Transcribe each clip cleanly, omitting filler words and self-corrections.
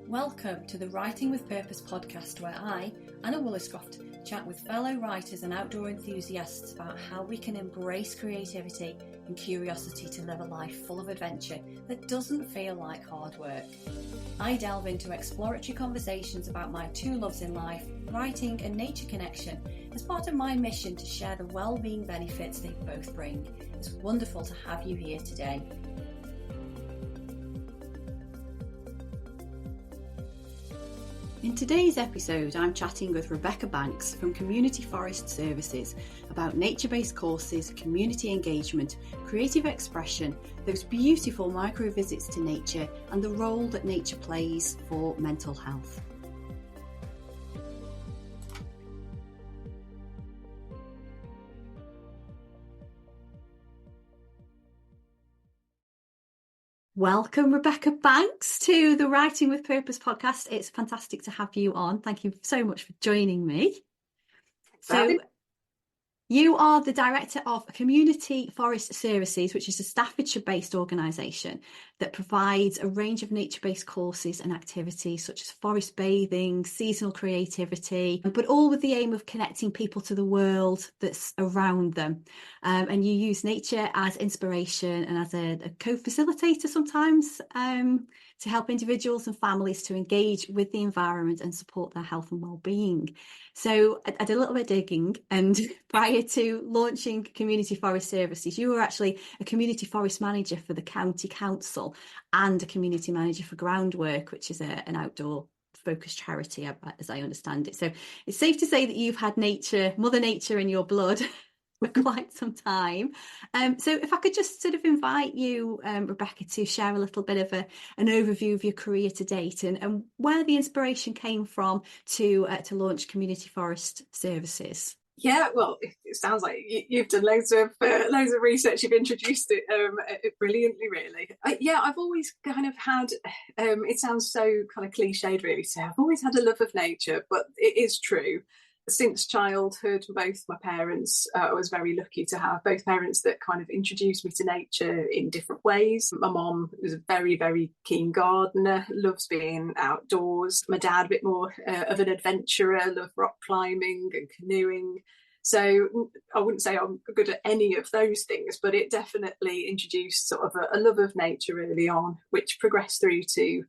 Welcome to the Writing with Purpose podcast, where I, Anna Woolliscroft, chat with fellow writers and outdoor enthusiasts about how we can embrace creativity and curiosity to live a life full of adventure that doesn't feel like hard work. I delve into exploratory conversations about my two loves in life, writing and nature connection, as part of my mission to share the wellbeing benefits they both bring. It's wonderful to have you here today. In today's episode, I'm chatting with Rebecca Banks from Community Forest Services about nature-based courses, community engagement, creative expression, those beautiful micro visits to nature, and the role that nature plays for mental health. Welcome, Rebecca Banks, to the Writing with Purpose podcast. It's fantastic to have you on. Thank you so much for joining me. So, you are the director of Community Forest Services, which is a Staffordshire-based organisation that provides a range of nature-based courses and activities such as forest bathing, seasonal creativity, but all with the aim of connecting people to the world that's around them. And you use nature as inspiration and as a co-facilitator sometimes to help individuals and families to engage with the environment and support their health and well-being. So I did a little bit of digging, and prior to launching Community Forest Services, you were actually a community forest manager for the county council and a community manager for Groundwork, which is an outdoor focused charity, as I understand it. So it's safe to say that you've had nature, Mother Nature in your blood for quite some time. So if I could just sort of invite you, Rebecca, to share a little bit of an overview of your career to date and where the inspiration came from to launch Community Forest Services. Yeah, well, it sounds like you've done loads of research. You've introduced it brilliantly, really. I've always kind of had. It sounds so kind of cliched, really, to say I've always had a love of nature, but it is true. Since childhood, both my parents, I was very lucky to have both parents that kind of introduced me to nature in different ways. My mom was a very, very keen gardener, loves being outdoors. My dad, a bit more of an adventurer, loved rock climbing and canoeing. So I wouldn't say I'm good at any of those things, but it definitely introduced sort of a love of nature early on, which progressed through to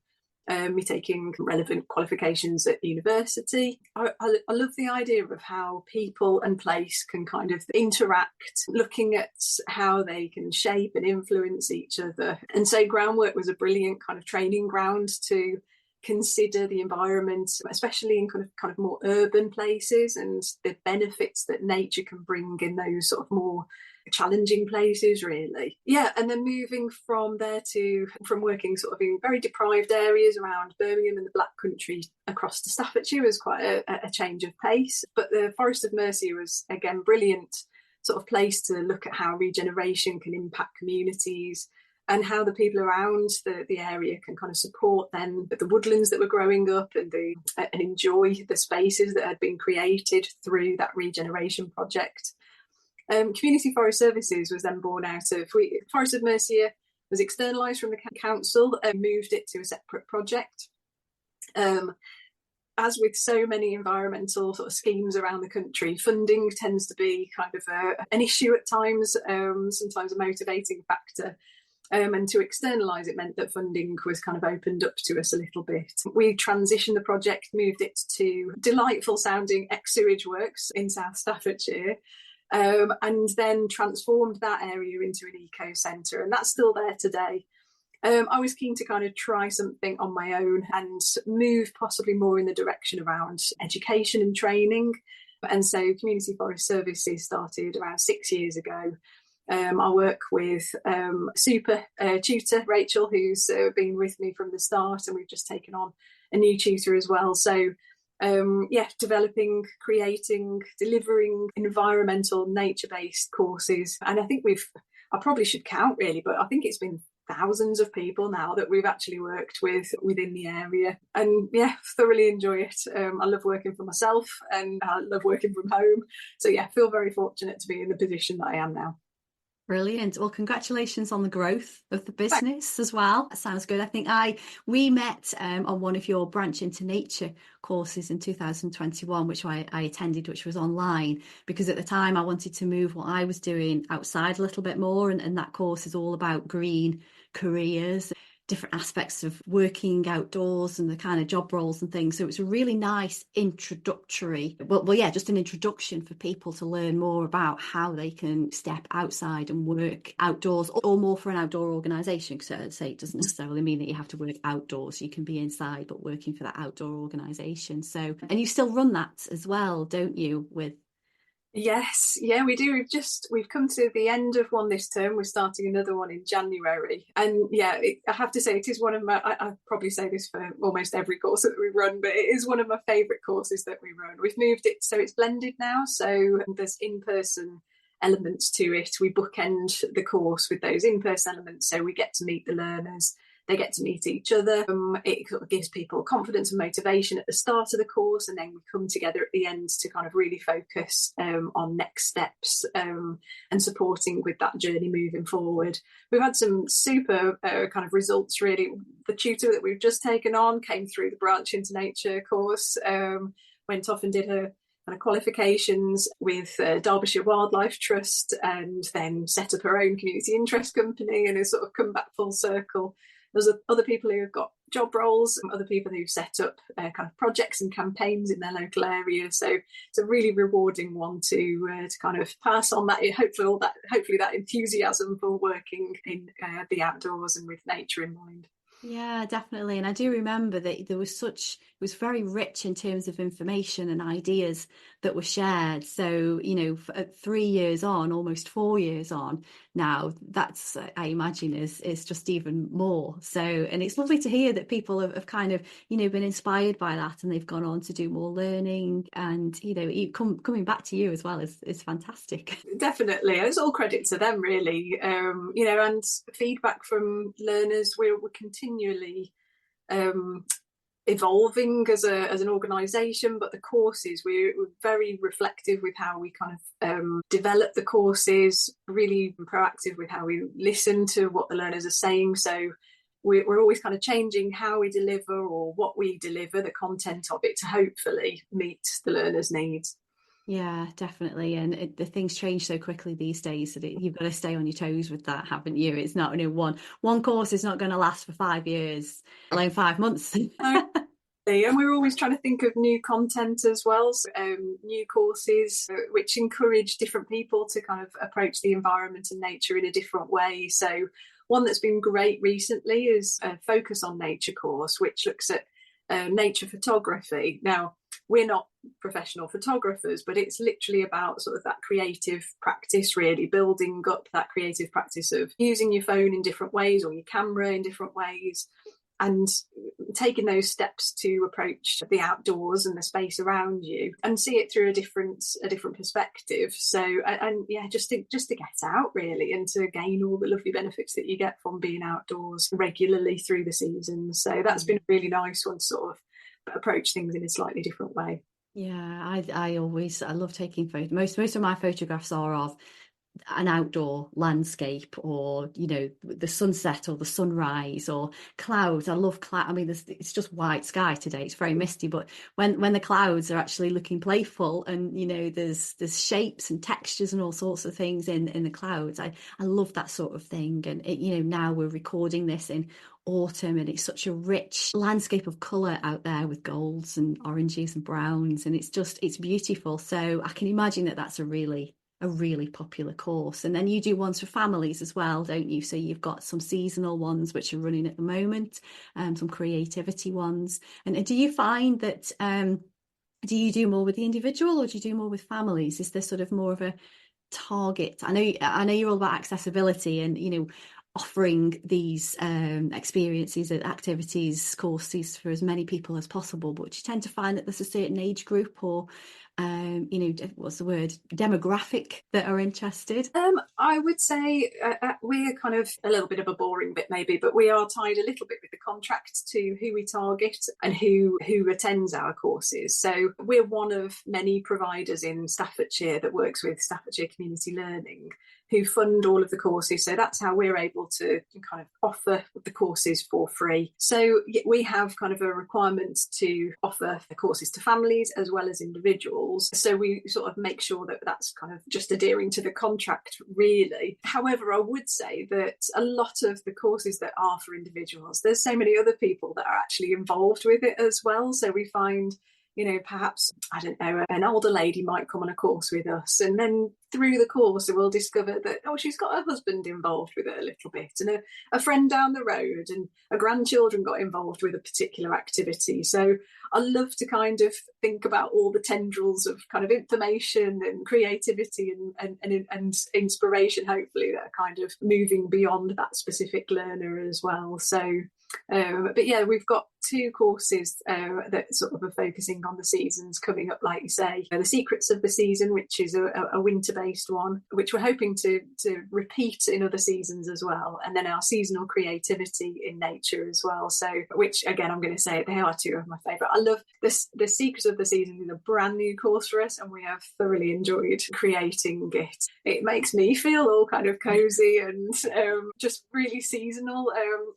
me taking relevant qualifications at university. I love the idea of how people and place can kind of interact, looking at how they can shape and influence each other. And so Groundwork was a brilliant kind of training ground to consider the environment, especially in kind of more urban places, and the benefits that nature can bring in those sort of more challenging places, really. And then moving from there from working sort of in very deprived areas around Birmingham and the Black Country across to Staffordshire was quite a change of pace. But the Forest of Mercia was, again, brilliant sort of place to look at how regeneration can impact communities and how the people around the area can kind of support then the woodlands that were growing up and enjoy the spaces that had been created through that regeneration project. Community Forest Services was then born out of Forest of Mercia was externalised from the council and moved it to a separate project. As with so many environmental sort of schemes around the country, funding tends to be kind of an issue at times, sometimes a motivating factor. And to externalise it meant that funding was kind of opened up to us a little bit. We transitioned the project, moved it to delightful sounding ex-sewage works in South Staffordshire, and then transformed that area into an eco-centre, and that's still there today. I was keen to kind of try something on my own and move possibly more in the direction around education and training. And so Community Forest Services started around 6 years ago. I work with super tutor, Rachel, who's been with me from the start, and we've just taken on a new tutor as well. So developing, creating, delivering environmental, nature-based courses. And I think I probably should count really, but I think it's been thousands of people now that we've actually worked with within the area. And thoroughly enjoy it. I love working for myself and I love working from home. So feel very fortunate to be in the position that I am now. Brilliant. Well, congratulations on the growth of the business as well. That sounds good. I think we met on one of your Branch into Nature courses in 2021, which I attended, which was online, because at the time I wanted to move what I was doing outside a little bit more. And that course is all about green careers, different aspects of working outdoors and the kind of job roles and things. So it's a really nice introductory, just an introduction for people to learn more about how they can step outside and work outdoors, or more for an outdoor organisation. Because I'd say it doesn't necessarily mean that you have to work outdoors. You can be inside, but working for that outdoor organisation. So, and you still run that as well, don't you? Yes, yeah, we do. We've come to the end of one this term. We're starting another one in January, and yeah, I have to say it is one of my. I probably say this for almost every course that we run, but it is one of my favourite courses that we run. We've moved it so it's blended now, so there's in-person elements to it. We bookend the course with those in-person elements, so we get to meet the learners. They get to meet each other. It sort of gives people confidence and motivation at the start of the course, and then we come together at the end to kind of really focus on next steps and supporting with that journey moving forward. We've had some super kind of results, really. The tutor that we've just taken on came through the Branch into Nature course, went off and did her kind of qualifications with Derbyshire Wildlife Trust, and then set up her own community interest company, and has sort of come back full circle. There's other people who have got job roles, other people who've set up kind of projects and campaigns in their local area. So it's a really rewarding one to kind of pass on that. Hopefully that enthusiasm for working in the outdoors and with nature in mind. Yeah, definitely. And I do remember that it was very rich in terms of information and ideas that were shared. So, at 3 years on, almost 4 years on now, that's, I imagine, is just even more. So, and it's lovely to hear that people have kind of, been inspired by that, and they've gone on to do more learning, and, coming back to you as well is fantastic. Definitely. It's all credit to them, really. And feedback from learners, we're continually evolving as an organisation, but the courses, we're very reflective with how we kind of develop the courses, really proactive with how we listen to what the learners are saying. So we're always kind of changing how we deliver, or what we deliver, the content of it, to hopefully meet the learners' needs. Yeah, definitely. And the things change so quickly these days that you've got to stay on your toes with that, haven't you? It's not one course is not going to last for 5 years, let alone 5 months. And we're always trying to think of new content as well, so, new courses which encourage different people to kind of approach the environment and nature in a different way. So one that's been great recently is a Focus on Nature course, which looks at nature photography. Now, we're not professional photographers, but it's literally about sort of that creative practice, really building up that creative practice of using your phone in different ways, or your camera in different ways, and taking those steps to approach the outdoors and the space around you and see it through a different perspective. So, and yeah, just to get out, really, and to gain all the lovely benefits that you get from being outdoors regularly through the seasons. So that's been a really nice one to sort of approach things in a slightly different way. Yeah, I love taking photos. Most of my photographs are of an outdoor landscape, or the sunset or the sunrise or clouds. I love cloud. I mean, it's just white sky today, it's very misty, but when the clouds are actually looking playful, and there's shapes and textures and all sorts of things in the clouds, I love that sort of thing. And now we're recording this in autumn, and it's such a rich landscape of colour out there with golds and oranges and browns, and it's beautiful. So I can imagine that that's a really popular course. And then you do ones for families as well, don't you? So you've got some seasonal ones which are running at the moment, some creativity ones. And do you find that do you do more with the individual, or do you do more with families? Is there sort of more of a target? I know you're all about accessibility and offering these experiences and activities, courses for as many people as possible, but do you tend to find that there's a certain age group, or what's the word, demographic, that are interested? I would say we're kind of a little bit of a boring bit maybe, but we are tied a little bit with the contract to who we target and who attends our courses. So we're one of many providers in Staffordshire that works with Staffordshire Community Learning, who fund all of the courses. So that's how we're able to kind of offer the courses for free. So we have kind of a requirement to offer the courses to families as well as individuals. So we sort of make sure that that's kind of just adhering to the contract, really. However, I would say that a lot of the courses that are for individuals, there's so many other people that are actually involved with it as well. So we find, perhaps, I don't know, an older lady might come on a course with us, and then through the course we'll discover that, she's got her husband involved with it a little bit, and a friend down the road, and her grandchildren got involved with a particular activity. So I love to kind of think about all the tendrils of kind of information and creativity and inspiration, hopefully, that are kind of moving beyond that specific learner as well. So but yeah, we've got 2 courses that sort of are focusing on the seasons coming up, like you say. The Secrets of the Season, which is a winter-based one, which we're hoping to repeat in other seasons as well. And then our Seasonal Creativity in Nature as well. So, which, again, I'm going to say, they are 2 of my favourite. I love this. The Secrets of the Season is a brand new course for us, and we have thoroughly enjoyed creating it. It makes me feel all kind of cosy and just really seasonal.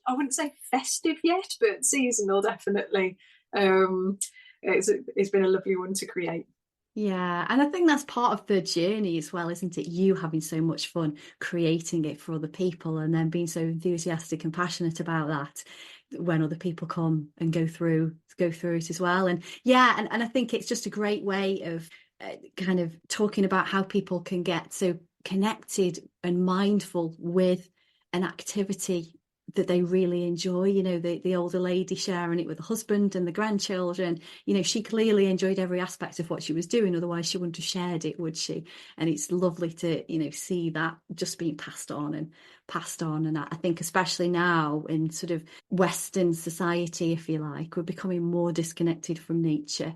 I wouldn't say festive yet, but seasonal, definitely. It's been a lovely one to create. Yeah, and I think that's part of the journey as well, isn't it? You having so much fun creating it for other people, and then being so enthusiastic and passionate about that when other people come and go through it as well. And yeah, and I think it's just a great way of kind of talking about how people can get so connected and mindful with an activity that they really enjoy. The older lady sharing it with the husband and the grandchildren, she clearly enjoyed every aspect of what she was doing, otherwise she wouldn't have shared it, would she? And it's lovely to see that just being passed on. And I think especially now in sort of Western society, if you like, we're becoming more disconnected from nature,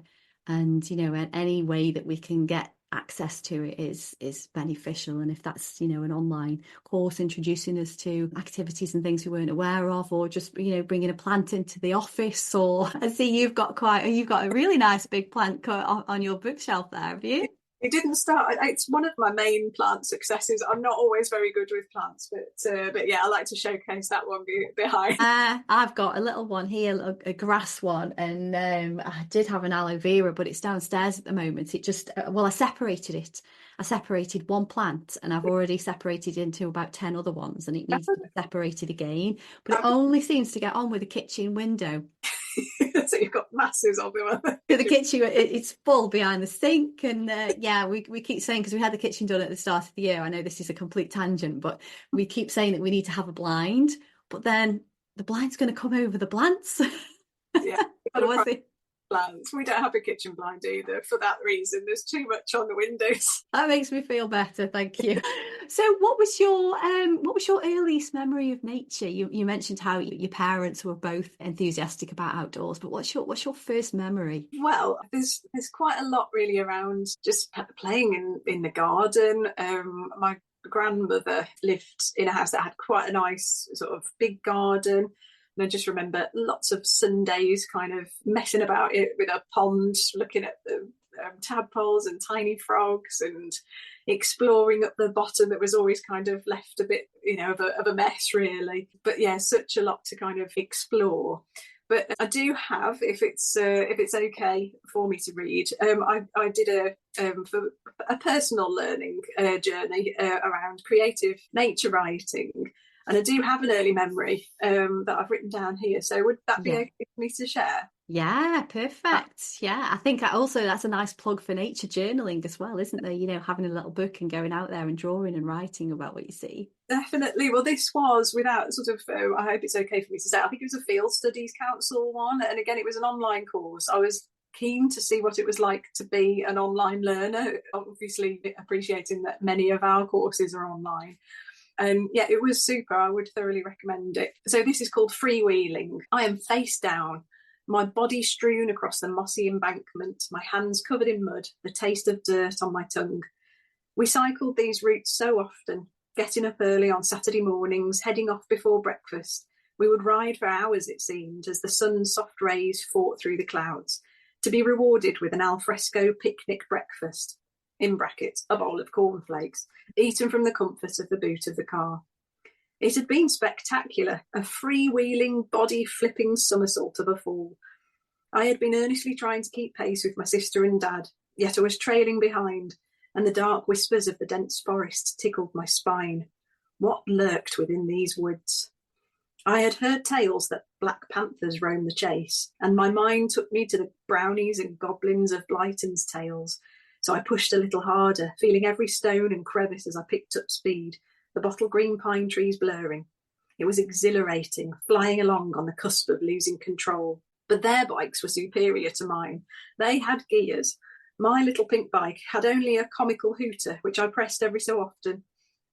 and any way that we can get access to it is beneficial. And if that's an online course introducing us to activities and things we weren't aware of, or just bringing a plant into the office, or I see you've got a really nice big plant on your bookshelf there, have you? It didn't start. It's one of my main plant successes. I'm not always very good with plants, but yeah, I like to showcase that one behind. I've got a little one here, a grass one, and I did have an aloe vera, but it's downstairs at the moment. It just I separated it. I separated one plant, and I've already separated into about 10 other ones, and it needs to be separated again. But it only seems to get on with the kitchen window. So you've got masses of them. The kitchen, it's full behind the sink, and yeah, we keep saying, because we had the kitchen done at the start of the year. I know this is a complete tangent, but we keep saying that we need to have a blind, but then the blind's going to come over the plants. Yeah, plants. We don't have a kitchen blind either for that reason. There's too much on the windows. That makes me feel better, thank you. So what was your earliest memory of nature? You mentioned how your parents were both enthusiastic about outdoors, but what's your first memory? Well, there's quite a lot really around just playing in the garden. My grandmother lived in a house that had quite a nice sort of big garden. And I just remember lots of Sundays kind of messing about it with a pond, looking at the tadpoles and tiny frogs, and exploring up the bottom that was always kind of left a bit, of a mess, really. But yeah, such a lot to kind of explore. But I do have, if it's okay for me to read, I did for a personal learning journey around creative nature writing. And I do have an early memory that I've written down here. So would that be okay for me to share? Yeah, perfect. Yeah, I think that's a nice plug for nature journaling as well, isn't there? Having a little book and going out there and drawing and writing about what you see. Definitely. Well, this was without sort of, I hope it's okay for me to say, I think it was a Field Studies Council one. And again, it was an online course. I was keen to see what it was like to be an online learner, obviously appreciating that many of our courses are online. And yeah, it was super. I would thoroughly recommend it. So this is called Freewheeling. I am face down, my body strewn across the mossy embankment, my hands covered in mud, the taste of dirt on my tongue. We cycled these routes so often, getting up early on Saturday mornings, heading off before breakfast. We would ride for hours, it seemed, as the sun's soft rays fought through the clouds, to be rewarded with an alfresco picnic breakfast. in brackets, a bowl of cornflakes, eaten from the comfort of the boot of the car. It had been spectacular, a freewheeling, body-flipping somersault of a fall. I had been earnestly trying to keep pace with my sister and dad, yet I was trailing behind, and the dark whispers of the dense forest tickled my spine. What lurked within these woods? I had heard tales that black panthers roam the chase, and my mind took me to the brownies and goblins of Blyton's tales. So I pushed a little harder, feeling every stone and crevice as I picked up speed, the bottle green pine trees blurring. It was exhilarating, flying along on the cusp of losing control. But their bikes were superior to mine. They had gears. My little pink bike had only a comical hooter, which I pressed every so often,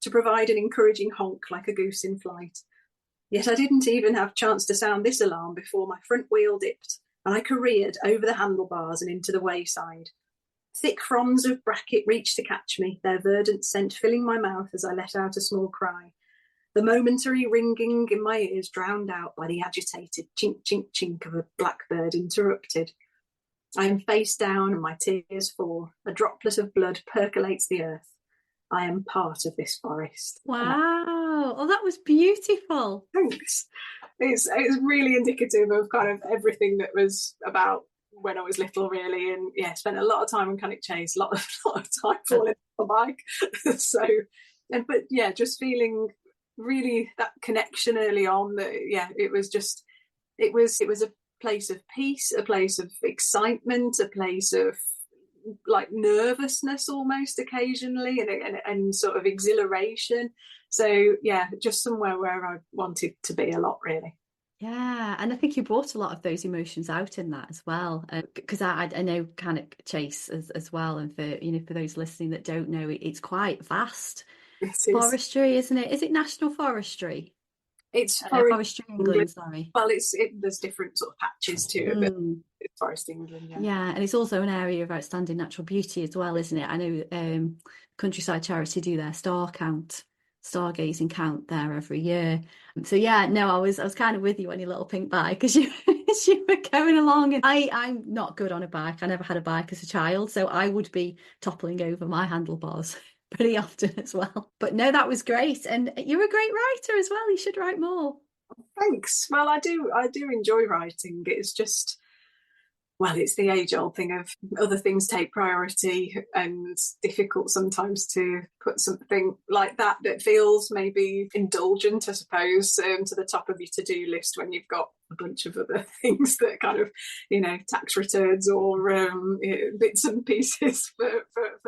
to provide an encouraging honk like a goose in flight. Yet I didn't even have a chance to sound this alarm before my front wheel dipped, and I careered over the handlebars and into the wayside. Thick fronds of bracket reached to catch me, their verdant scent filling my mouth as I let out a small cry. The momentary ringing in my ears drowned out by the agitated chink, chink, chink of a blackbird interrupted. I am face down and my tears fall. A droplet of blood percolates the earth. I am part of this forest. Wow. Oh, that was beautiful. Thanks. It's really indicative of kind of everything that was about when I was little, really, and yeah, spent a lot of time on Cannock Chase, a lot of time falling off the bike. But yeah, just feeling really that connection early on. That yeah, it was a place of peace, a place of excitement, a place of like nervousness almost occasionally, and sort of exhilaration. So yeah, just somewhere where I wanted to be a lot, really. Yeah, and I think you brought a lot of those emotions out in that as well, because I know Cannock Chase as well, and for those listening that don't know, it's quite vast forestry, isn't it? Is it National Forestry? It's Forestry England, sorry. Well, there's different sort of patches to it, but it's Forest England, yeah. Yeah, and it's also an area of outstanding natural beauty as well, isn't it? I know Countryside Charity do their stargazing count there every year. So yeah, no, I was kind of with you on your little pink bike because you were going along, and I'm not good on a bike. I never had a bike as a child, so I would be toppling over my handlebars pretty often as well. But no, that was great, and you're a great writer as well. You should write more. Thanks. Well, I do enjoy writing. It's just, well, it's the age-old thing of other things take priority, and it's difficult sometimes to put something like that feels maybe indulgent, I suppose, to the top of your to-do list when you've got a bunch of other things that kind of, tax returns or bits and pieces for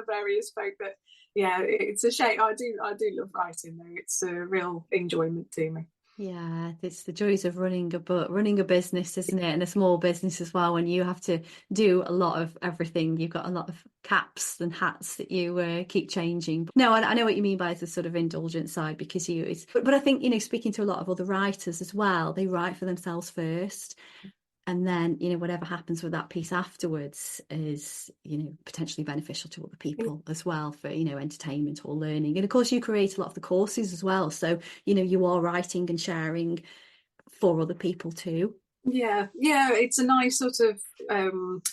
various folk. But yeah, it's a shame. I do love writing, though. It's a real enjoyment to me. Yeah, it's the joys of running a business, isn't it? And a small business as well, when you have to do a lot of everything. You've got a lot of caps and hats that you keep changing. No, I know what you mean by the sort of indulgent side, because but I think, speaking to a lot of other writers as well, they write for themselves first. And then, whatever happens with that piece afterwards is, potentially beneficial to other people as well for, entertainment or learning. And of course, you create a lot of the courses as well. So, you are writing and sharing for other people too. Yeah, it's a nice sort of,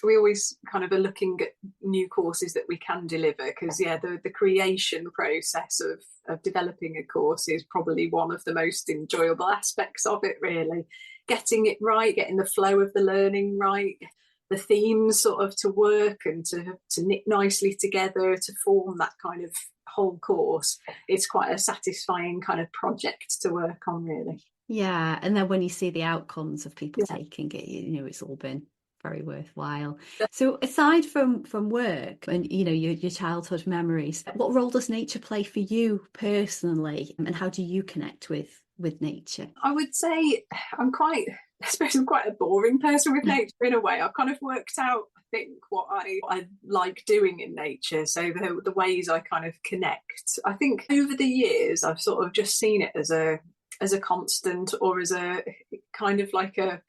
we always kind of are looking at new courses that we can deliver, because the creation process of developing a course is probably one of the most enjoyable aspects of it, really. Getting it right, getting the flow of the learning right, the themes sort of to work and to knit nicely together to form that kind of whole course. It's quite a satisfying kind of project to work on, really. Yeah, and then when you see the outcomes of people taking it, it's all been very worthwhile. So aside from work and your childhood memories, what role does nature play for you personally, and how do you connect with nature? I would say I'm quite a boring person with nature in a way. I've kind of worked out, I think, what I like doing in nature. So the ways I kind of connect. I think over the years I've sort of just seen it as a constant, or as a kind of like a,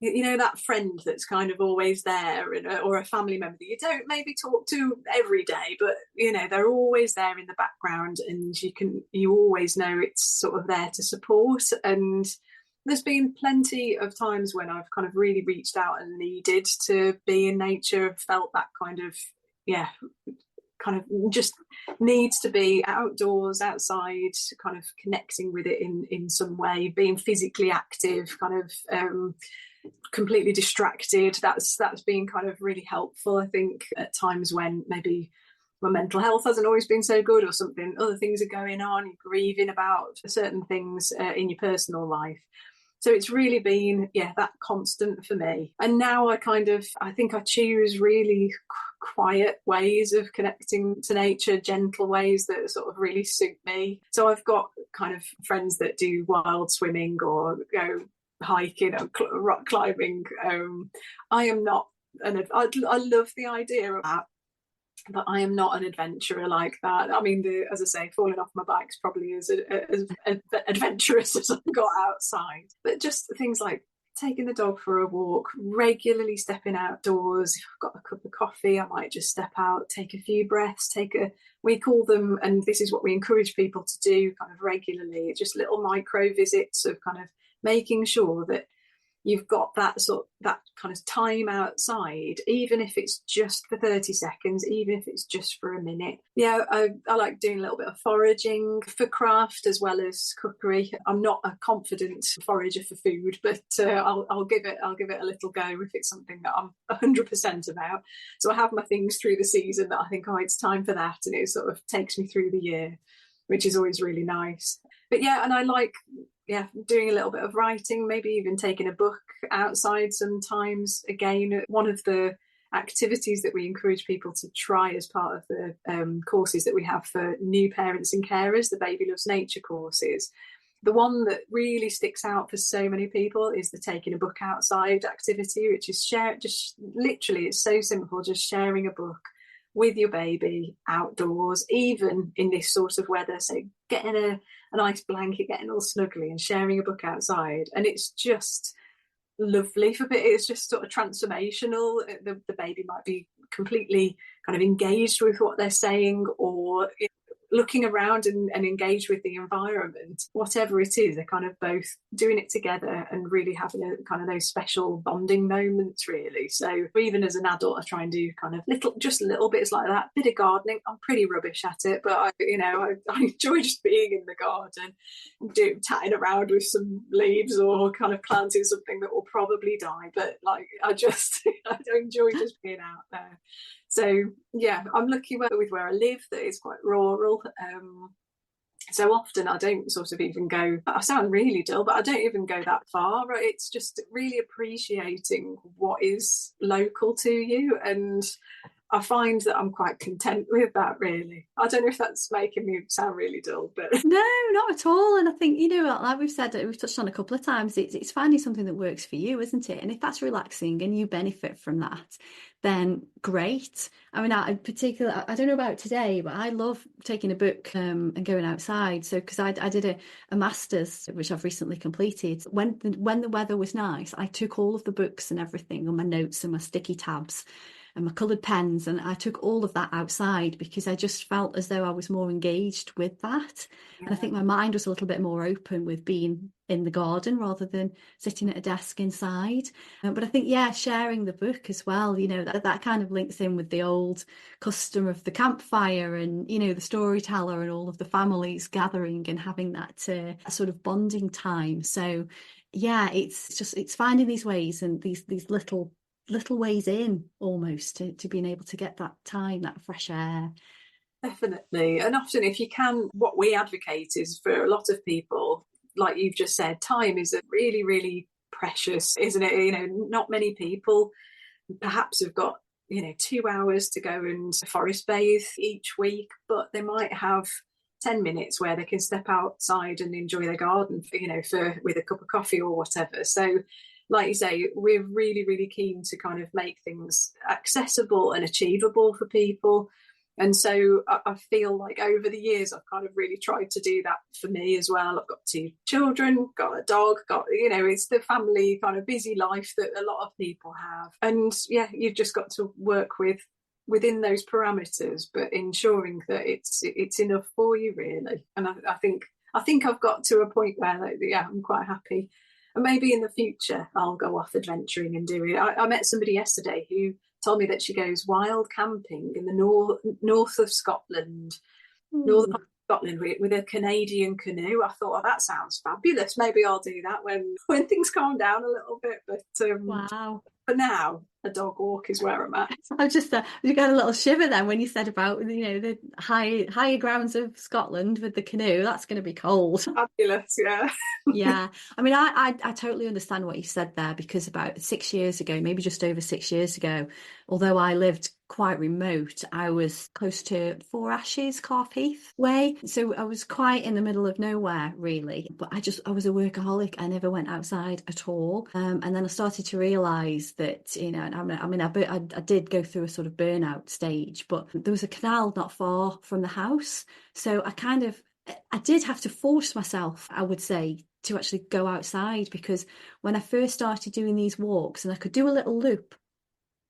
that friend that's kind of always there, or a family member that you don't maybe talk to every day, but they're always there in the background, and you always know it's sort of there to support. And there's been plenty of times when I've kind of really reached out and needed to be in nature, felt that kind kind of just needs to be outdoors, outside, kind of connecting with it in some way, being physically active, kind of completely distracted. That's been kind of really helpful, I think, at times when maybe my mental health hasn't always been so good, or something, other things are going on, you're grieving about certain things in your personal life. So it's really been, that constant for me. And now I think I choose really quiet ways of connecting to nature, gentle ways that sort of really suit me. So I've got kind of friends that do wild swimming or go hiking or rock climbing. I am not I love the idea of that, but I am not an adventurer like that. I mean, as I say, falling off my bike's probably as adventurous as I've got outside. But just things like taking the dog for a walk, regularly stepping outdoors. If I've got a cup of coffee, I might just step out, take a few breaths, we call them, and this is what we encourage people to do kind of regularly, just little micro visits of kind of making sure that you've got that kind of time outside, even if it's just for 30 seconds, even if it's just for a minute. I like doing a little bit of foraging for craft as well as cookery. I'm not a confident forager for food, but I'll give it a little go if it's something that I'm 100% about. So I have my things through the season that I think, it's time for that, and it sort of takes me through the year, which is always really nice. But and I like doing a little bit of writing, maybe even taking a book outside sometimes. Again, one of the activities that we encourage people to try as part of the courses that we have for new parents and carers, the Baby Loves Nature courses. The one that really sticks out for so many people is the taking a book outside activity, which is just literally, it's so simple, just sharing a book with your baby outdoors, even in this sort of weather. So getting a nice blanket, getting all snuggly and sharing a book outside. And it's just lovely for it. It's just sort of transformational. The baby might be completely kind of engaged with what they're saying, or looking around and engaged with the environment. Whatever it is, they're kind of both doing it together and really having a kind of those special bonding moments, really. So even as an adult, I try and do kind of little bits like that. Bit of gardening. I'm pretty rubbish at it, but I enjoy just being in the garden, tatting around with some leaves or kind of planting something that will probably die. But I enjoy just being out there. So I'm lucky with where I live, that is quite rural. So often I don't sort of even go, I sound really dull, but I don't even go that far. Right? It's just really appreciating what is local to you. And I find that I'm quite content with that, really. I don't know if that's making me sound really dull, but no, not at all. And I think, like we've said, we've touched on a couple of times, it's finding something that works for you, isn't it? And if that's relaxing and you benefit from that, then great. I mean, I don't know about today, but I love taking a book and going outside. So because I did a master's, which I've recently completed, when the weather was nice, I took all of the books and everything on my notes and my sticky tabs and my coloured pens, and I took all of that outside because I just felt as though I was more engaged with that. And I think my mind was a little bit more open with being in the garden rather than sitting at a desk inside. But I think, sharing the book as well, that kind of links in with the old custom of the campfire and, the storyteller and all of the families gathering and having that sort of bonding time. So, it's finding these ways and these little ways in almost to being able to get that time, that fresh air. Definitely. And often, if you can, what we advocate is for a lot of people, like you've just said, time is a really, really precious, isn't it? Not many people perhaps have got 2 hours to go and forest bathe each week, but they might have 10 minutes where they can step outside and enjoy their garden with a cup of coffee or whatever. So like you say, we're really, really keen to kind of make things accessible and achievable for people. And so I feel like over the years, I've kind of really tried to do that for me as well. I've got 2 children, got a dog, it's the family kind of busy life that a lot of people have. And you've just got to work within those parameters, but ensuring that it's enough for you, really. And I think I've got to a point where I'm quite happy. And maybe in the future I'll go off adventuring and do it. I met somebody yesterday who told me that she goes wild camping in the north of Scotland, northern Ooh, part of Scotland with a Canadian canoe. I thought, oh, that sounds fabulous. Maybe I'll do that when things calm down a little bit. But wow. for now, a dog walk is where I'm at. I just you got a little shiver then when you said about the higher grounds of Scotland with the canoe. That's going to be cold. Fabulous, yeah. Yeah, I mean, I totally understand what you said there because about 6 years ago, maybe just over 6 years ago, although I lived quite remote, I was close to Four Ashes, Carpheath way, so I was quite in the middle of nowhere really. But I was a workaholic. I never went outside at all, and then I started to realise that I did go through a sort of burnout stage, but there was a canal not far from the house, so I did have to force myself, I would say, to actually go outside because when I first started doing these walks and I could do a little loop,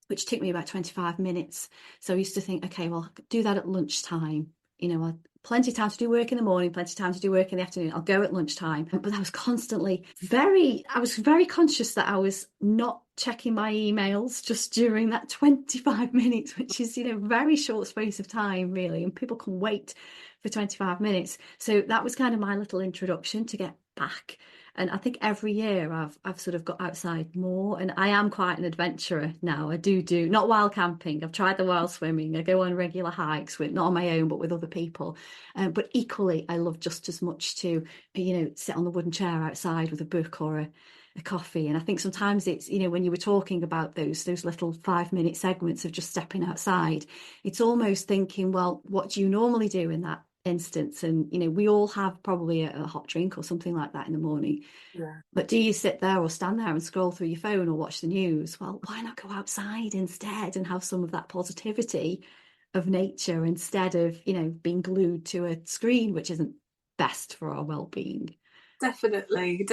which took me about 25 minutes. So I used to think, okay, well, I could do that at lunchtime. Plenty of time to do work in the morning, plenty of time to do work in the afternoon. I'll go at lunchtime. But I was I was very conscious that I was not checking my emails just during that 25 minutes, which is, very short space of time, really. And people can wait for 25 minutes. So that was kind of my little introduction to get back. And I think every year I've sort of got outside more, and I am quite an adventurer now. I do not wild camping. I've tried the wild swimming. I go on regular hikes with not on my own but with other people. But equally, I love just as much to sit on the wooden chair outside with a book or a coffee. And I think sometimes it's when you were talking about those little 5-minute segments of just stepping outside, it's almost thinking, well, what do you normally do in that instance? And we all have probably a hot drink or something like that in the morning, Yeah. but do you sit there or stand there and scroll through your phone or watch the news? Well, why not go outside instead and have some of that positivity of nature instead of being glued to a screen, which isn't best for our well-being. Definitely.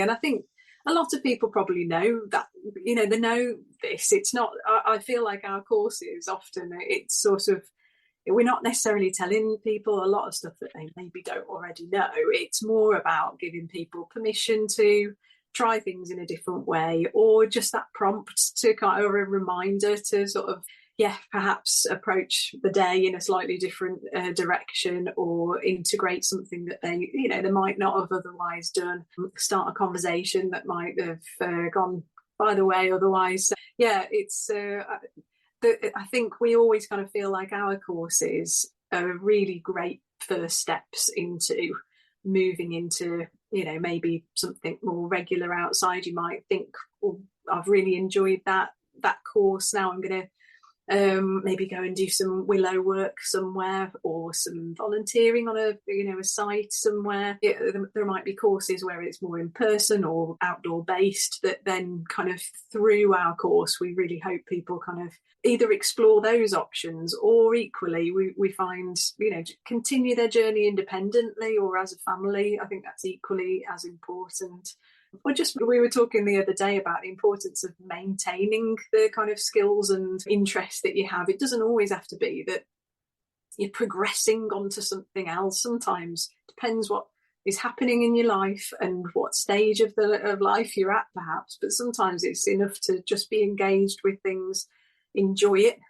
And I think a lot of people probably know that, they know this. It's not, I feel like our courses often, it's sort of, we're not necessarily telling people a lot of stuff that they maybe don't already know. It's more about giving people permission to try things in a different way, or just that prompt to kind of a reminder to sort of, perhaps approach the day in a slightly different direction, or integrate something that they might not have otherwise done, start a conversation that might have gone by the way otherwise. So, it's I think we always kind of feel like our courses are really great first steps into moving into, maybe something more regular outside. You might think, oh, I've really enjoyed that course. Now I'm going to maybe go and do some willow work somewhere, or some volunteering on a site somewhere. There might be courses where it's more in person or outdoor based, that then kind of through our course we really hope people kind of either explore those options, or equally we find continue their journey independently or as a family. I think that's equally as important. Or just, we were talking the other day about the importance of maintaining the kind of skills and interests that you have. It doesn't always have to be that you're progressing onto something else. Sometimes it depends what is happening in your life and what stage of life you're at, perhaps. But sometimes it's enough to just be engaged with things, enjoy it,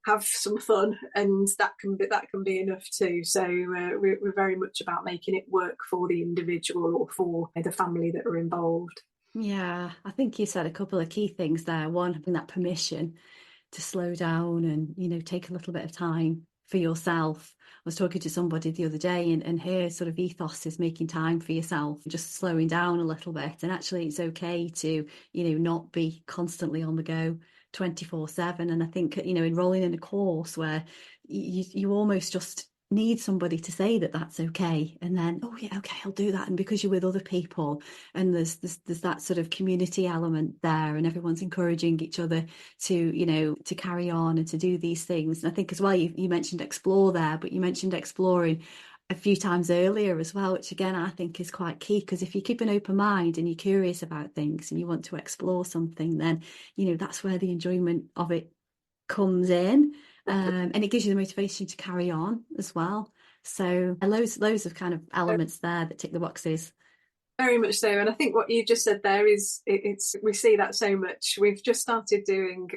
have some fun, and that can be enough too. So we're very much about making it work for the individual or for the family that are involved. Yeah, I think you said a couple of key things there. One, having that permission to slow down and take a little bit of time for yourself. I was talking to somebody the other day, and her sort of ethos is making time for yourself, just slowing down a little bit. And actually it's okay to not be constantly on the go 24/7. And I think enrolling in a course where you almost just need somebody to say that that's okay, and then, oh yeah, okay, I'll do that. And because you're with other people and there's that sort of community element there, and everyone's encouraging each other to carry on and to do these things. And I think as well, you mentioned explore there, but you mentioned exploring a few times earlier as well, which again I think is quite key, because if you keep an open mind and you're curious about things and you want to explore something, then that's where the enjoyment of it comes in, and it gives you the motivation to carry on as well. So loads of kind of elements there that tick the boxes. Very much so, and I think what you just said there is it's we see that so much. We've just started doing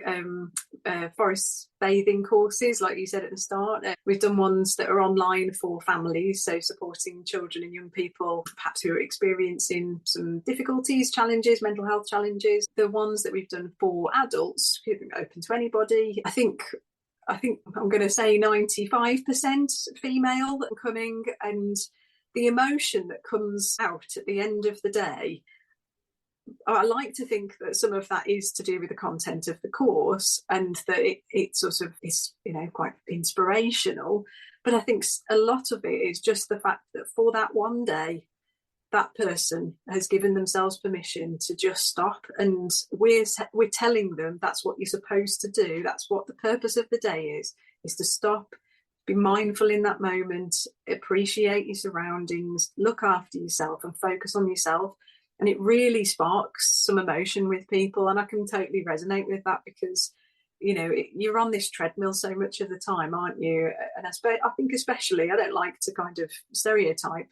forest bathing courses, like you said at the start. We've done ones that are online for families, so supporting children and young people perhaps who are experiencing some difficulties, challenges, mental health challenges. The ones that we've done for adults, open to anybody. I think I'm going to say 95% female coming, and the emotion that comes out at the end of the day, I like to think that some of that is to do with the content of the course, and that it sort of is, quite inspirational. But I think a lot of it is just the fact that for that one day, that person has given themselves permission to just stop, and we're telling them that's what you're supposed to do. That's what the purpose of the day is to stop, be mindful in that moment, appreciate your surroundings, look after yourself and focus on yourself. And it really sparks some emotion with people, and I can totally resonate with that, because you're on this treadmill so much of the time, aren't you? And I think especially, I don't like to kind of stereotype,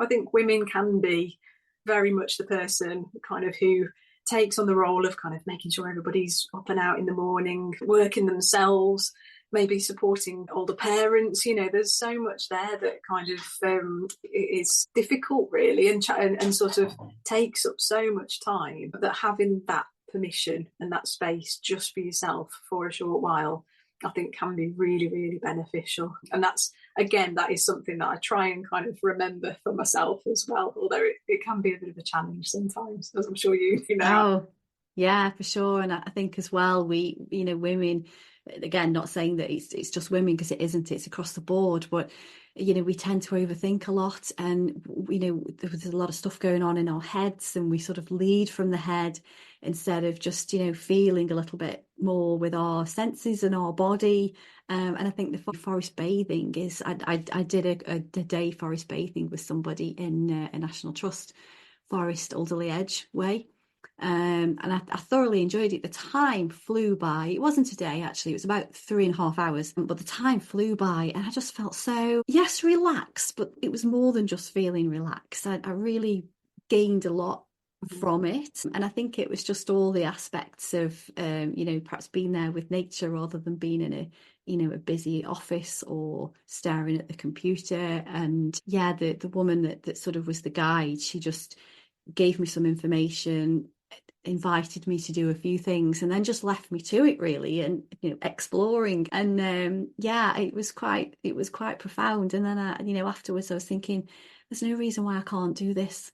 I think women can be very much the person kind of who takes on the role of kind of making sure everybody's up and out in the morning, working themselves, maybe supporting older parents. There's so much there that kind of is difficult, really, and sort of takes up so much time, that having that permission and that space just for yourself for a short while, I think can be really, really beneficial. And that is something that I try and kind of remember for myself as well, although it can be a bit of a challenge sometimes, as I'm sure you know. Oh, yeah, for sure. And I think as well, we, women, again, not saying that it's just women, because it isn't, it's across the board, but we tend to overthink a lot, and there's a lot of stuff going on in our heads, and we sort of lead from the head instead of just feeling a little bit more with our senses and our body. And I think the forest bathing is, I did a day forest bathing with somebody in a National Trust forest, Alderley Edge way. And I thoroughly enjoyed it. The time flew by. It wasn't a day, actually. It was about 3.5 hours, but the time flew by, and I just felt so, yes, relaxed, but it was more than just feeling relaxed. I really gained a lot from it. And I think it was just all the aspects of, perhaps being there with nature rather than being in a busy office or staring at the computer. And yeah, the woman that sort of was the guide, she just gave me some information, invited me to do a few things, and then just left me to it, really, and exploring. And it was quite profound. And then afterwards I was thinking, there's no reason why I can't do this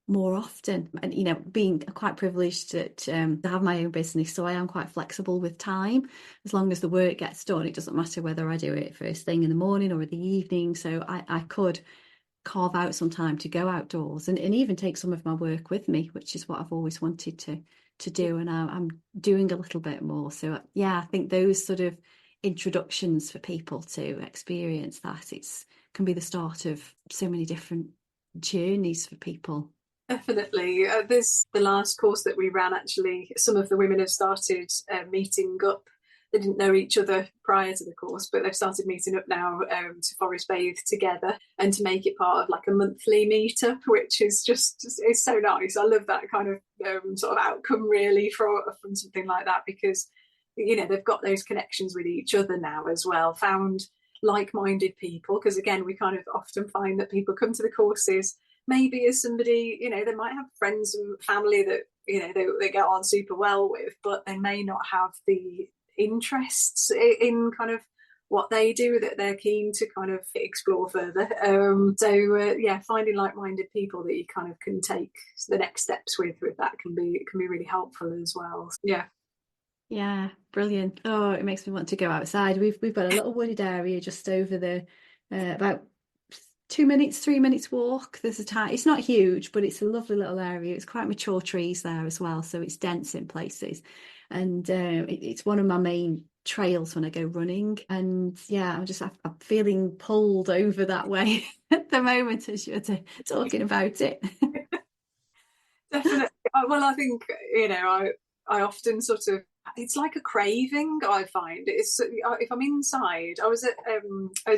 more often. And being quite privileged to have my own business, so I am quite flexible with time. As long as the work gets done, it doesn't matter whether I do it first thing in the morning or in the evening. So I could carve out some time to go outdoors and even take some of my work with me, which is what I've always wanted to do, and I'm doing a little bit more. So yeah, I think those sort of introductions for people to experience that, can be the start of so many different journeys for people. Definitely. There's the last course that we ran, actually, some of the women have started meeting up. They didn't know each other prior to the course, but they've started meeting up now to forest bathe together, and to make it part of like a monthly meetup, which is it's so nice. I love that kind of sort of outcome, really, from something like that, because they've got those connections with each other now as well, found like-minded people, because again, we kind of often find that people come to the courses maybe as somebody, they might have friends and family that they get on super well with, but they may not have the interests in kind of what they do that they're keen to kind of explore further. Finding like-minded people that you kind of can take the next steps with that can be really helpful as well. Yeah, brilliant. Oh, it makes me want to go outside. We've got a little wooded area just over the about 3 minutes walk. There's it's not huge, but it's a lovely little area. It's quite mature trees there as well, so it's dense in places. And it's one of my main trails when I go running. And yeah, I'm feeling pulled over that way at the moment as you're talking about it. Definitely. Well, I think I often sort of, it's like a craving. I find it's, if I'm inside. I was at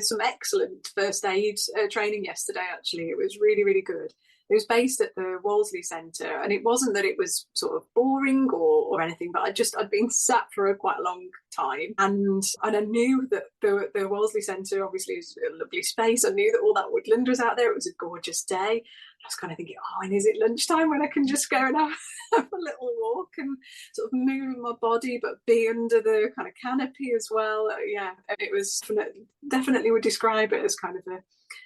some excellent first aid training yesterday. Actually, it was really, really good. It was based at the Wolseley Centre, and it wasn't that it was sort of boring or anything, but I'd been sat for quite a long time, and I knew that the Wolseley Centre obviously is a lovely space. I knew that all that woodland was out there. It was a gorgeous day. I was kind of thinking, oh, and is it lunchtime when I can just go and have a little walk and sort of move my body, but be under the kind of canopy as well? Yeah, it was definitely would describe it as kind of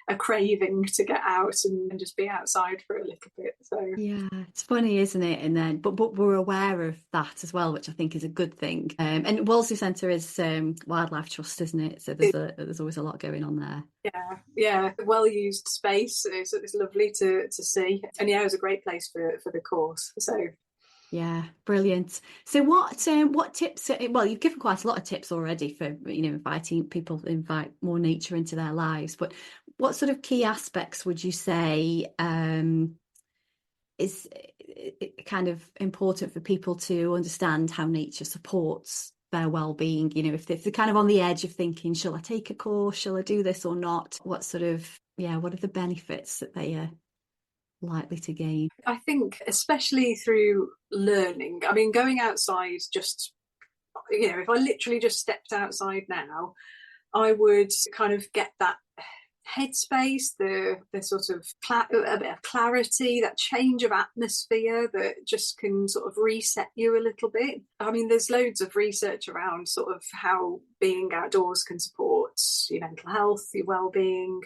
a craving to get out and just be outside for a little bit. So yeah, it's funny, isn't it? And then, but we're aware of that as well, which I think is a good thing. And Wolseley Centre is Wildlife Trust, isn't it? So there's always a lot going on there. Yeah, well used space. It's lovely to see, and yeah, it was a great place for the course. So yeah, brilliant. So what tips? Well, you've given quite a lot of tips already for inviting people to invite more nature into their lives. But what sort of key aspects would you say is kind of important for people to understand how nature supports their well-being? If they're kind of on the edge of thinking, shall I take a course? Shall I do this or not? What are the benefits that they are likely to gain? I think, especially through learning, I mean, going outside, just if I literally just stepped outside now, I would kind of get that headspace, the sort of a bit of clarity, that change of atmosphere that just can sort of reset you a little bit. I mean, there's loads of research around sort of how being outdoors can support your mental health, your well-being,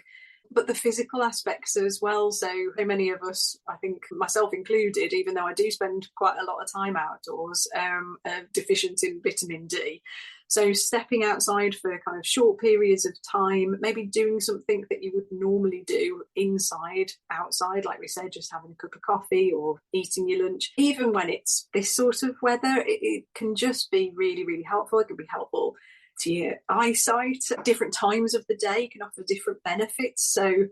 but the physical aspects as well. So many of us, I think myself included, even though I do spend quite a lot of time outdoors, are deficient in vitamin D. So stepping outside for kind of short periods of time, maybe doing something that you would normally do inside, outside, like we said, just having a cup of coffee or eating your lunch, even when it's this sort of weather, it can just be really, really helpful. It can be helpful to your eyesight. Different times of the day can offer different benefits. So,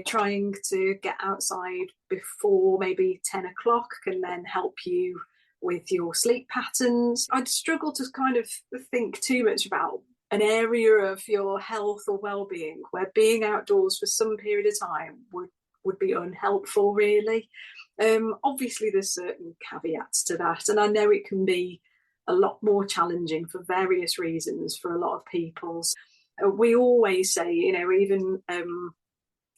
trying to get outside before maybe 10 o'clock can then help you with your sleep patterns. I'd struggle to kind of think too much about an area of your health or well-being where being outdoors for some period of time would be unhelpful, really. Obviously, there's certain caveats to that, and I know it can be a lot more challenging for various reasons for a lot of people. We always say, even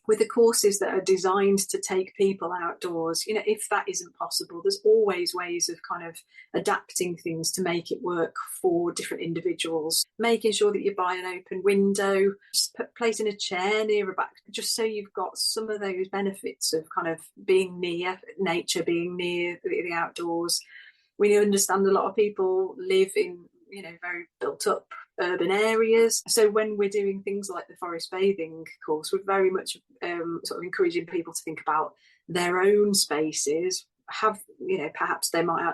with the courses that are designed to take people outdoors, if that isn't possible, there's always ways of kind of adapting things to make it work for different individuals. Making sure that you buy an open window, just placing a chair near a back, just so you've got some of those benefits of kind of being near nature, being near the outdoors. We understand a lot of people live in, very built up urban areas. So when we're doing things like the forest bathing course, we're very much sort of encouraging people to think about their own spaces. Perhaps they might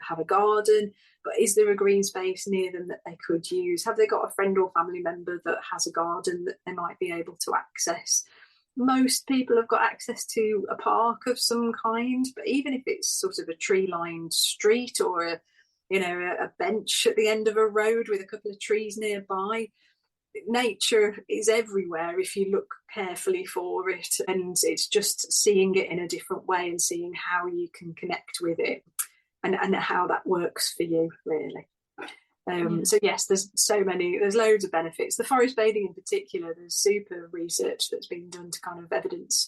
have a garden, but is there a green space near them that they could use? Have they got a friend or family member that has a garden that they might be able to access? Most people have got access to a park of some kind, but even if it's sort of a tree-lined street or a bench at the end of a road with a couple of trees nearby, nature is everywhere if you look carefully for it, and it's just seeing it in a different way and seeing how you can connect with it and how that works for you, really. So yes, there's loads of benefits. The forest bathing in particular, there's super research that's been done to kind of evidence.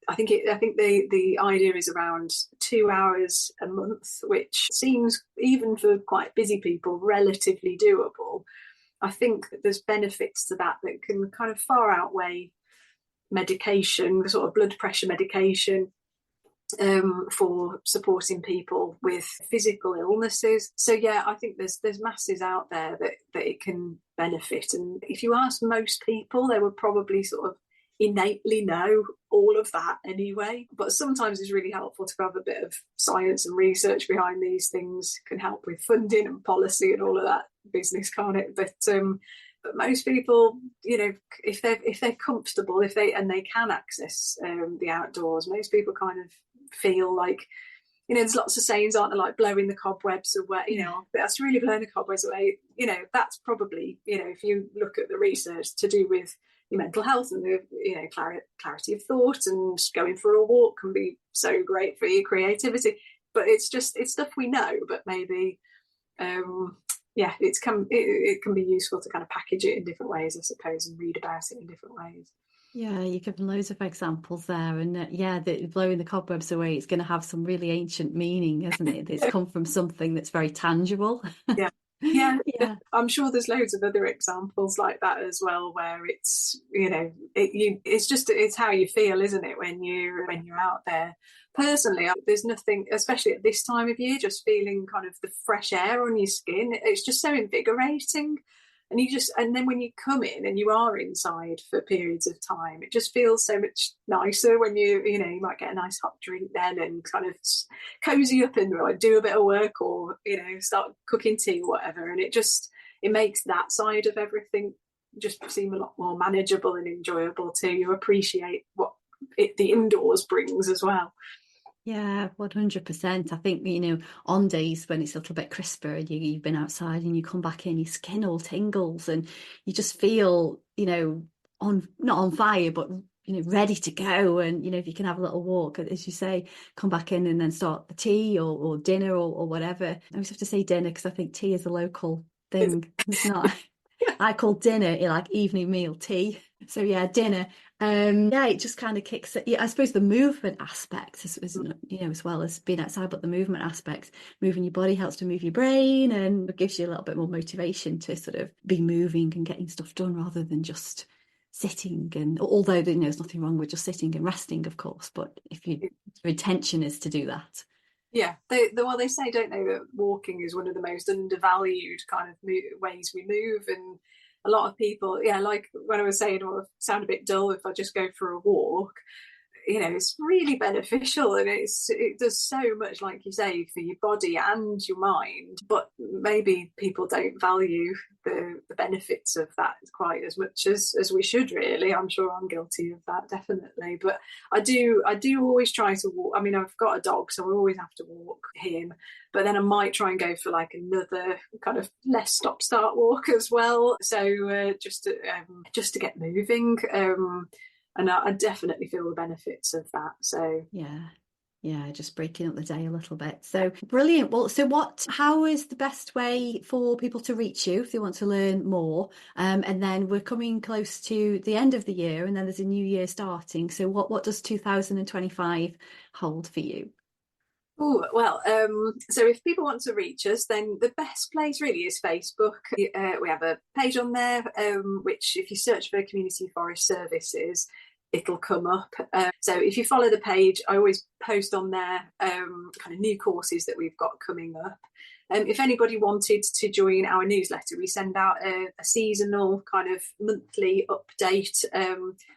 I think the idea is around 2 hours a month, which seems, even for quite busy people, relatively doable. I think that there's benefits to that can kind of far outweigh medication, sort of blood pressure medication, for supporting people with physical illnesses. So yeah, I think there's masses out there that it can benefit. And if you ask most people, they would probably sort of innately know all of that anyway. But sometimes it's really helpful to have a bit of science and research behind these things. Can help with funding and policy and all of that business, can't it? But most people, if they're comfortable, if they can access the outdoors, most people kind of feel like, there's lots of sayings, aren't there, like blowing the cobwebs away, that's really blowing the cobwebs away. That's probably, if you look at the research to do with, your mental health and the clarity of thought, and going for a walk can be so great for your creativity. But it's stuff we know, but maybe it can be useful to kind of package it in different ways, I suppose, and read about it in different ways. Yeah, you've given loads of examples there, and the blowing the cobwebs away, it's going to have some really ancient meaning, isn't it? It's come from something that's very tangible. Yeah. Yeah, Yeah. I'm sure there's loads of other examples like that as well, where it's it's how you feel, isn't it, when you're out there. Personally, there's nothing, especially at this time of year, just feeling kind of the fresh air on your skin. It's just so invigorating. And then when you come in and you are inside for periods of time, it just feels so much nicer when you might get a nice hot drink then and kind of cozy up and like do a bit of work, or start cooking tea or whatever, and it makes that side of everything just seem a lot more manageable and enjoyable too. You appreciate what the indoors brings as well. Yeah, 100%. I think, on days when it's a little bit crisper and you've been outside and you come back in, your skin all tingles and you just feel, not on fire, but, ready to go. And, if you can have a little walk, as you say, come back in and then start the tea or dinner or whatever. I always have to say dinner because I think tea is a local thing. It's not. I call dinner like evening meal tea. So yeah, dinner. It just kind of kicks it. Yeah, I suppose the movement aspect as well as being outside, but the movement aspect, moving your body helps to move your brain and it gives you a little bit more motivation to sort of be moving and getting stuff done rather than just sitting. And although there's nothing wrong with just sitting and resting, of course, but if your intention is to do that. Yeah, they say, don't they, that walking is one of the most undervalued kind of ways we move, and a lot of people, like when I was saying, I sound a bit dull if I just go for a walk. It's really beneficial, and it does so much, like you say, for your body and your mind. But maybe people don't value the benefits of that quite as much as we should, really. I'm sure I'm guilty of that, definitely. But I do always try to walk. I mean, I've got a dog, so I always have to walk him. But then I might try and go for like another kind of less stop-start walk as well. So just to get moving. And I definitely feel the benefits of that. So yeah, just breaking up the day a little bit. So brilliant. Well, so how is the best way for people to reach you if they want to learn more? And then we're coming close to the end of the year, and then there's a new year starting. So what does 2025 hold for you? Oh, well, so if people want to reach us, then the best place really is Facebook. We have a page on there, which if you search for Community Forest Services, it'll come up. So if you follow the page, I always post on there kind of new courses that we've got coming up. If anybody wanted to join our newsletter, we send out a seasonal kind of monthly update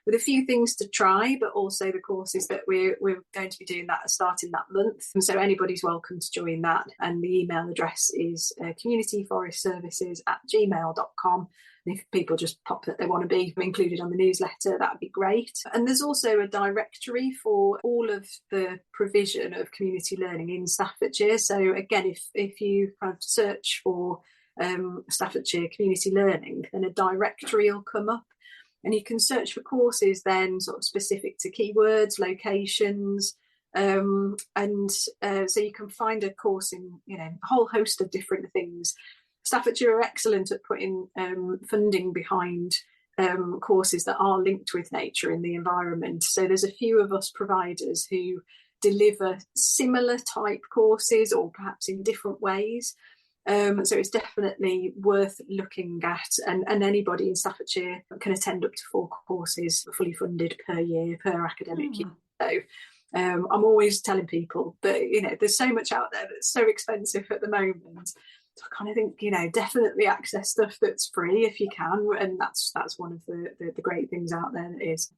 with a few things to try, but also the courses that we're going to be doing that starting that month. And so anybody's welcome to join that. And the email address is communityforestservices@gmail.com. And if people just pop that they want to be included on the newsletter, that would be great. And there's also a directory for all of the provision of community learning in Staffordshire. So again, if you kind of search for Staffordshire community learning, then a directory will come up. And you can search for courses then sort of specific to keywords, locations, so you can find a course in a whole host of different things. Staffordshire are excellent at putting funding behind courses that are linked with nature and the environment. So there's a few of us providers who deliver similar type courses, or perhaps in different ways. So it's definitely worth looking at, and anybody in Staffordshire can attend up to 4 courses fully funded per year, per academic year. So I'm always telling people that there's so much out there that's so expensive at the moment. So I kind of think, definitely access stuff that's free if you can. And that's one of the great things out there that is.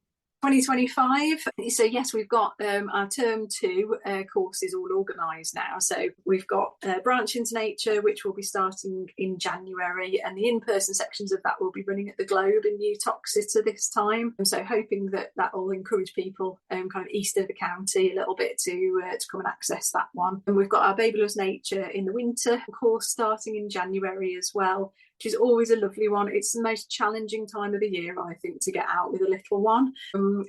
2025. So yes, we've got our term 2 courses all organised now. So we've got Branch into Nature, which will be starting in January, and the in-person sections of that will be running at the Globe in New Toxeter this time. And so hoping that will encourage people kind of east of the county a little bit to come and access that one. And we've got our Baby Loves Nature in the winter course starting in January as well. which is always a lovely one. It's the most challenging time of the year, I think, to get out with a little one,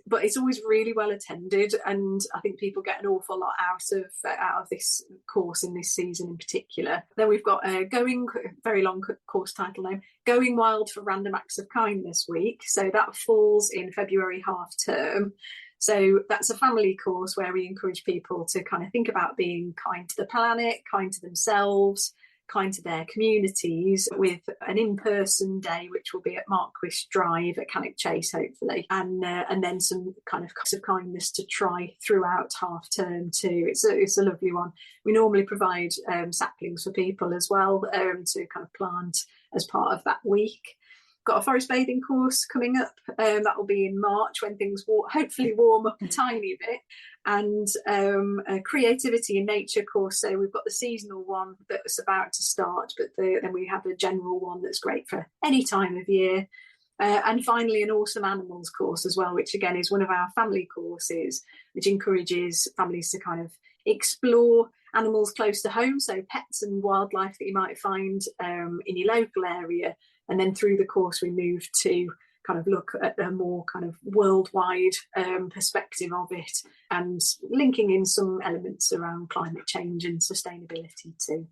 but it's always really well attended, and I think people get an awful lot out of this course in this season in particular. Then we've got a very long course title name, Going Wild for Random Acts of Kindness Week. So that falls in February half term. So that's a family course where we encourage people to kind of think about being kind to the planet, kind to themselves, kind to their communities, with an in-person day which will be at Marquis Drive at Cannock Chase, hopefully, and then some kind of acts of kindness to try throughout half term too. It's a lovely one. We normally provide saplings for people as well, to kind of plant as part of that week. Got a forest bathing course coming up, that will be in March when things hopefully warm up a tiny bit, and a creativity in nature course. So we've got the seasonal one that's about to start, but then we have a general one that's great for any time of year, and finally an awesome animals course as well, which again is one of our family courses, which encourages families to kind of explore animals close to home, so pets and wildlife that you might find in your local area. And then through the course, we move to kind of look at a more kind of worldwide perspective of it, and linking in some elements around climate change and sustainability too.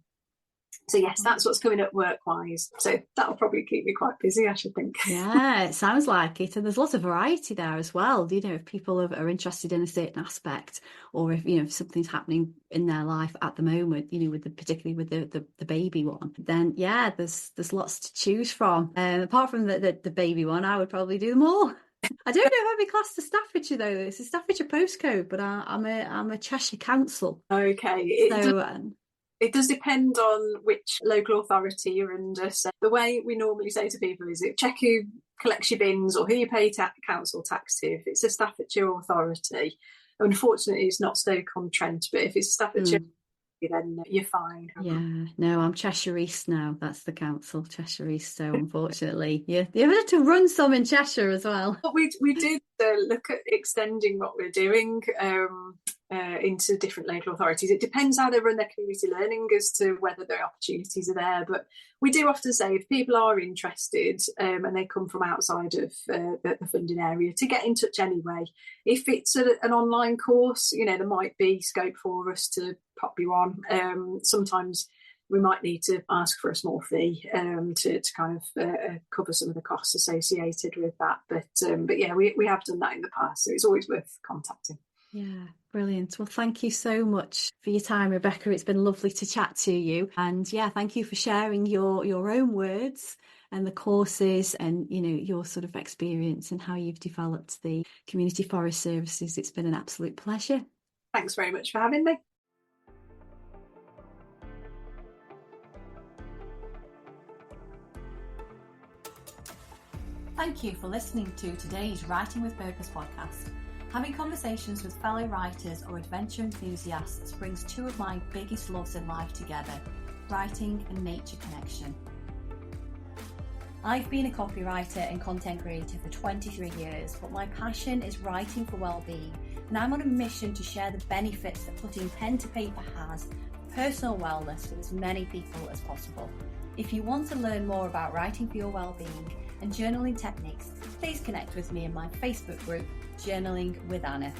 So yes, that's what's coming up work-wise. So that'll probably keep me quite busy, I should think. Yeah, it sounds like it. And there's lots of variety there as well. You know, if people are interested in a certain aspect, or if something's happening in their life at the moment, particularly with the baby one, then yeah, there's lots to choose from. Apart from the baby one, I would probably do them all. I don't know if I'd be classed as Staffordshire though. It's a Staffordshire postcode, but I'm a Cheshire council. Okay. It does depend on which local authority you're under. So the way we normally say to people is, check who collects your bins or who you pay council tax to. If it's a Staffordshire authority, unfortunately it's not Stoke-on-Trent, but if it's Staffordshire, then you're fine. Yeah, no, I'm Cheshire East now. That's the council, Cheshire East. So unfortunately, you have to run some in Cheshire as well. But we did look at extending what we're doing into different local authorities. It depends how they run their community learning as to whether their opportunities are there. But we do often say if people are interested and they come from outside of the funding area, to get in touch anyway. If it's an online course, there might be scope for us to pop you on. Sometimes we might need to ask for a small fee to kind of cover some of the costs associated with that. But yeah, we have done that in the past, so it's always worth contacting. Yeah, brilliant. Well, thank you so much for your time, Rebecca. It's been lovely to chat to you. And yeah, thank you for sharing your own words and the courses and, your sort of experience and how you've developed the community forest services. It's been an absolute pleasure. Thanks very much for having me. Thank you for listening to today's Writing with Purpose podcast. Having conversations with fellow writers or adventure enthusiasts brings two of my biggest loves in life together, writing and nature connection. I've been a copywriter and content creator for 23 years, but my passion is writing for wellbeing, and I'm on a mission to share the benefits that putting pen to paper has for personal wellness with as many people as possible. If you want to learn more about writing for your wellbeing and journaling techniques, please connect with me in my Facebook group, Journaling with Anna.